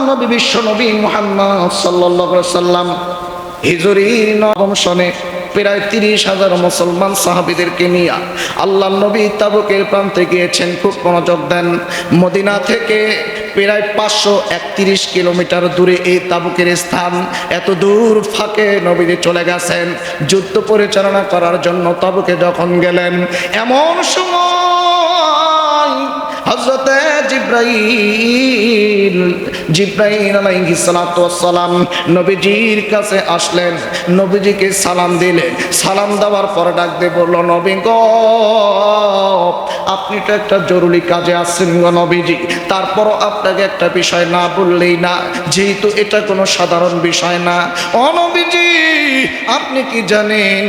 নবী বিশ্ব নবী মুহাম্মদ সাল্লাল্লাহু আলাইহি ওয়াসাল্লাম হিজরি নবম সনে প্রায় 30,000 মুসলমান সাহাবীদেরকে নিয়ে আল্লাহর নবী তাবুকের প্রান্তে গিয়েছেন। খুব মনোযোগ দেন। মদিনা থেকে প্রায় 531 কিলোমিটার দূরে এই তাবুকের স্থান। এত দূর ফাঁকে নবীজি চলে গেছেন যুদ্ধ পরিচালনা করার জন্য। তাবুকে যখন গেলেন এমন সময় হযরতে জিব্রাইল আলাইহিস সালাতু ওয়াস সালাম নবীজির কাছে আসলেন। নবীজিকে সালাম দিলেন। সালাম দেওয়ার পর ডাক দিয়ে বলল, নবী গো, আপনি তো একটা জরুরি কাজে আসছেন গো নবীজি। তারপরও আপনাকে একটা বিষয় না বললেই না, যেহেতু এটা কোনো সাধারণ বিষয় না। ও নবীজি, আপনি কি জানেন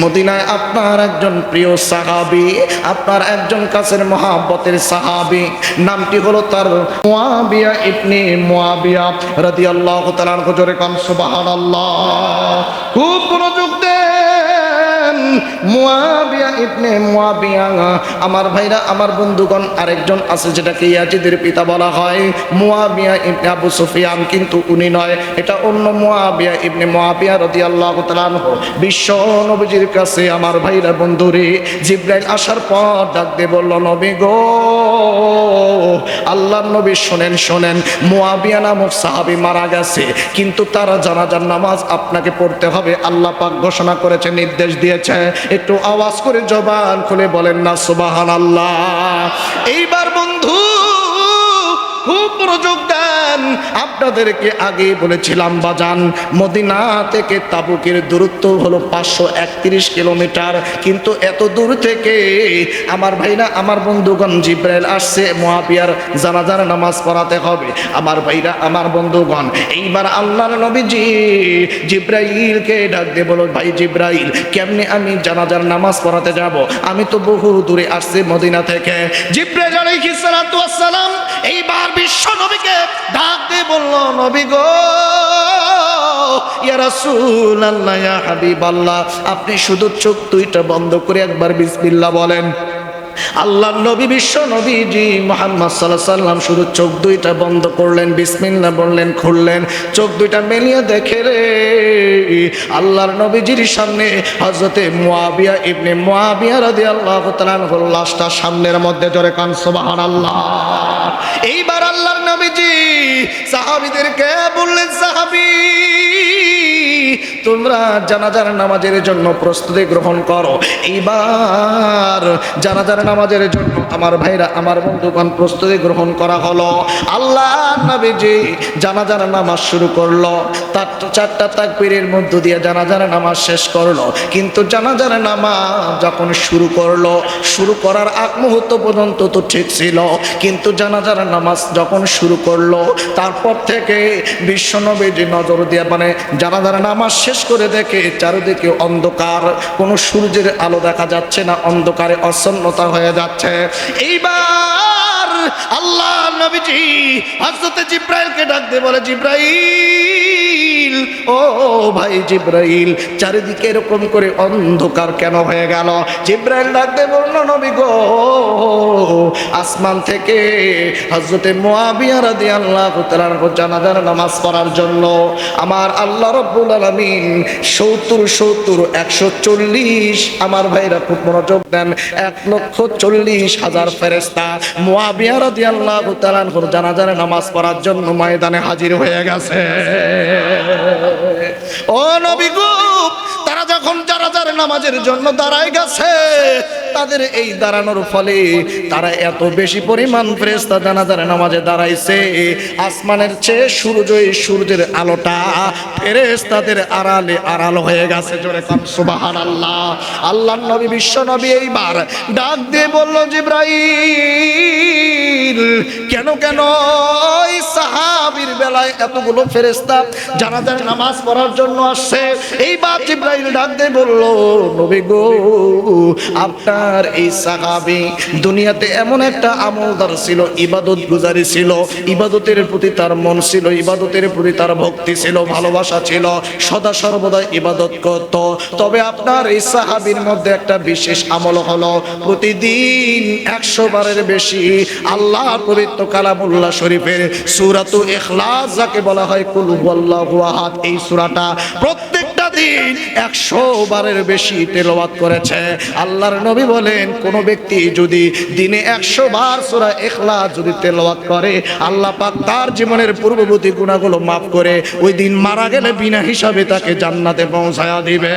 মদিনায় আপনার একজন প্রিয় সাহাবী, আপনার একজন কাছের মহব্বতের সাহাবী, নামটি হলো তার মুয়াবিয়া ইবনে মুয়াবিয়া রাদিয়াল্লাহু তাআলা আনহু। জোরে কান সুবহানাল্লাহ। খুব মনোযোগ দেন। মুয়াবিয়া ইবনে মুয়াবিয়া, আমার ভাইরা, আমার বন্ধুগণ, আরেকজন আছে যেটাকে ইয়াজিদের পিতা বলা হয়, মুয়াবিয়া ইবনে আবু সুফিয়ান, কিন্তু উনি নয়, এটা অন্য মুয়াবিয়া ইবনে মুয়াবিয়া রাদিয়াল্লাহু তাআলা আনহু। বিশ্ব নবীজির কাছে আমার ভাইরা, বন্ধুরে, জিবরাইল আসার পর ডাক দিয়ে বলল, নবী গো, আল্লাহর নবী শোনেন শোনেন, মুয়াবিয়া নামক সাহাবী মারা গেছে, কিন্তু তারা জানাজার নামাজ আপনাকে পড়তে হবে। আল্লাহ পাক ঘোষণা করেছে, নির্দেশ দিয়েছে। একটু আওয়াজ করে জবান খুলে বলেন না সুবহানাল্লাহ। এইবার বন্ধু খুব মনোযোগ দেন। আপনাদেরকে আগে বলেছিলাম বাজান, মদিনা থেকে তাবুকের দূরত্ব হলো 531 কিলোমিটার, কিন্তু এত দূর থেকে আমার ভাইরা, আমার বন্ধুগণ, জিব্রাইল আসছে, মুয়াবিয়ার জানাজার নামাজ পড়াতে হবে। আমার ভাইরা, আমার বন্ধুগণ, এইবার আল্লাহর নবীজি জিব্রাইলকে ডাক দিয়ে বলো, ভাই জিব্রাইল, কেমনে আমি জানাজার নামাজ পড়াতে যাব? আমি তো বহু দূরে আসছি মদিনা থেকে। জিব্রাইল আলাইহিস সালাতু ওয়াস সালাম এইবার বিশ্ব নবীকে ডাক দিয়ে বলল, নবী গো, ইয়া রাসূলুল্লাহ, ইয়া হাবিবাল্লাহ, আপনি শুধু চোখ দুইটা বন্ধ করে একবার বিসমিল্লাহ বলেন। আল্লাহর নবী বিশ্ব নবীজি মুহাম্মদ সাল্লাল্লাহু আলাইহি ওয়াসাল্লাম শুধু চোখ দুইটা বন্ধ করলেন, বিসমিল্লাহ বললেন, খুললেন। চোখ দুইটা মেলিয়ে দেখে রে, আল্লাহর নবীজির সামনে হযরতে মুয়াবিয়া ইবনে মুয়াবিয়া রাদিয়াল্লাহু তাআলা আনহুর লাশটা সামনের মধ্যে। জোরে কান সুবহানাল্লাহ। এইবার আল্লাহর নবীজি সাহাবীদেরকে বললেন, সাহাবী, তোমরা জানাজার নামাজের জন্য প্রস্তুতি গ্রহণ করো। এইবার জানাজার নামাজের জন্য আমার ভাইরা, আমার বন্ধুগণ, প্রস্তুতি গ্রহণ করা হলো। আল্লাহ নবীজি জানাজার নামাজ শুরু করলো। তার 4টা তাকবীরের মধ্য দিয়ে জানাজার নামাজ শেষ করলো। কিন্তু জানাজার নামাজ যখন শুরু করলো, শুরু করার আগ মুহূর্ত পর্যন্ত তো ঠিক ছিল, কিন্তু জানাজার নামাজ যখন শুরু করলো, তারপর থেকে বিশ্ব নবীজি নজর দিয়ে মানে জানাজার নামাজ শেষ করে দেখে চারিদিকে অন্ধকার, কোনো সূর্যের আলো দেখা যাচ্ছে না, অন্ধকারে অচ্ছন্নতা হয়ে যাচ্ছে। এইবার আল্লাহ নবীজি হযরত জিব্রাইলকে ডাক দিয়ে বলে, জিব্রাইল, ও ভাই জিব্রাইল, চারিদিকে এরকম করে অন্ধকার কেন হয়ে গেল? জিব্রাইল ডাক দিয়ে বলল, নবী গো, আসমান থেকে হযরতে মুয়াবিয়া রাদিয়াল্লাহু তাআলা আনহু জানাজার নামাজ পড়ার জন্য আমার আল্লাহ রাব্বুল আলামিন 140 আমার ভাইরা খুব মনোযোগ দেন, 1,40,000 ফেরেশতা মুয়াবিয়া রাদিয়াল্লাহু তাআলা আনহুর জানাজার নামাজ পড়ার জন্য ময়দানে হাজির হয়ে গেছে। ও নবী গো, তারা যখন জানাজার নামাজের জন্য দাঁড়ায় গেছে, তাদের এই দাঁড়ানোর ফলে তারা এত বেশি পরিমাণ ফেরেশতা জানাজার নামাজে দাঁড়াইছে, আসমানের চেয়ে সূর্যের আলোটা ফেরেশতাদের আড়ালে আড়াল হয়ে গেছে। জোরে কান সুবহানাল্লাহ। আল্লাহর নবী বিশ্ব নবী এইবার ডাক দিয়ে বলল, জিব্রাইল, কেন এই সাহাবীর বেলায় এতগুলো ফেরেশতা জানাজার নামাজ পড়ার জন্য আসছে? এইবার জিব্রাইল ডাক দিয়ে বলল, নবী গো, আপনার এই সাহাবী দুনিয়াতে এমন একটা আমলদার ছিল, ইবাদত গুজারি ছিল, ইবাদতের প্রতি তার মন ছিল, ইবাদতের প্রতি তার ভক্তি ছিল, ভালোবাসা ছিল, সদা সর্বদা ইবাদত করত। তবে আপনার এই সাহাবীর মধ্যে একটা বিশেষ আমল হলো, প্রতিদিন 100 বারের বেশি আল্লাহর পবিত্র কালামুল্লাহ শরীফের সূরাতুল ইখলাস যাকে বলা হয়, কুল হুয়াল্লাহু আহাদ, এই সূরাটা প্রত্যেকটা দিন 100 বারের বেশি তেলাওয়াত করেছে। আল্লাহর নবী বলেন, কোন ব্যক্তি যদি দিনে 100 বার সূরা ইখলাস যদি তেলাওয়াত করে, আল্লাহ পাক তার জীবনের পূর্ববর্তী গুনাহগুলো মাফ করে ওই দিন মারা গেলে বিনা হিসাবে তাকে জান্নাতে পৌঁছায়া দিবে।